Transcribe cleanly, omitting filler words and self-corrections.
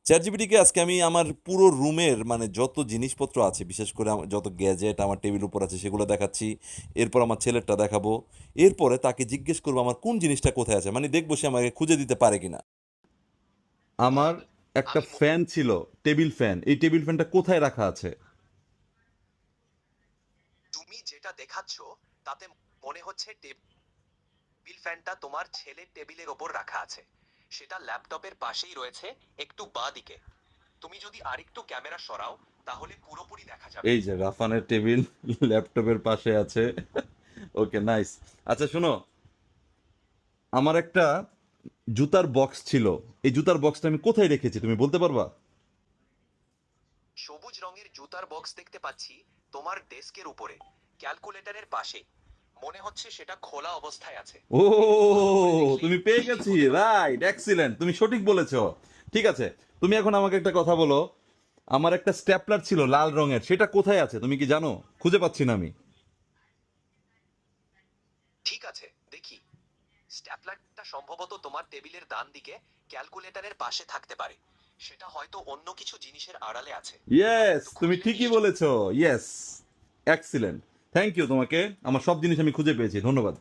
চ্যাটজিপিটিকে আজকে আমি আমার পুরো রুমের মানে যত জিনিসপত্র আছে, বিশেষ করে যত গ্যাজেট আমার টেবিল উপর আছে সেগুলো দেখাচ্ছি। এরপর আমার ছেলেরটা দেখাবো। এরপরে তাকে জিজ্ঞেস করবো আমার কোন জিনিসটা কোথায় আছে, মানে দেখবো সে আমাকে খুঁজে দিতে পারে কিনা। আমার একটা ফ্যান ছিল, টেবিল ফ্যান। এই টেবিল ফ্যানটা কোথায় রাখা আছে? তুমি যেটা দেখাচ্ছ তাতে মনে হচ্ছে টেবিল ফ্যানটা তোমার ছেলের টেবিলের ওপর রাখা আছে। সেটা ল্যাপটপের পাশেই রয়েছে, একটু বাঁ দিকে। তুমি যদি আরেকটু ক্যামেরা সরাও তাহলে পুরোপুরি দেখা যাবে। এই যে রাফানের টেবিল ল্যাপটপের পাশে আছে। ওকে, নাইস। আচ্ছা শোনো, আমার একটা জুতার বক্স ছিল। এই জুতার বক্সটা আমি কোথায় রেখেছি তুমি বলতে পারবা? সবুজ রঙের জুতার বক্স দেখতে পাচ্ছি তোমার ডেস্কের উপরে, ক্যালকুলেটরের পাশে। মনে হচ্ছে সেটা খোলা অবস্থায় আছে। ও, একটু ভালো করে দেখলেই তুমি পেয়ে ঠিক গেছি। হতে পারে। রাইট, এক্সিলেন্ট, তুমি সঠিক বলেছো। ঠিক আছে, তুমি এখন আমাকে একটা কথা বলো। আমার একটা স্ট্যাপলার ছিল লাল রঙের, সেটা কোথায় আছে তুমি কি জানো? খুঁজে পাচ্ছি না আমি। ঠিক আছে, দেখি। স্ট্যাপলারটা সম্ভবত তোমার টেবিলের ডান দিকে ক্যালকুলেটরের পাশে থাকতে পারে। সেটা হয়তো অন্য কিছু জিনিসের আড়ালে আছে। ইয়েস, আরেকটু তুমি খুঁজলে ঠিকই নিশ্চয়ই। বলেছো। Yes, excellent. থ্যাংক ইউ তোমাকে। আমার সব জিনিস আমি খুঁজে পেয়েছি, ধন্যবাদ।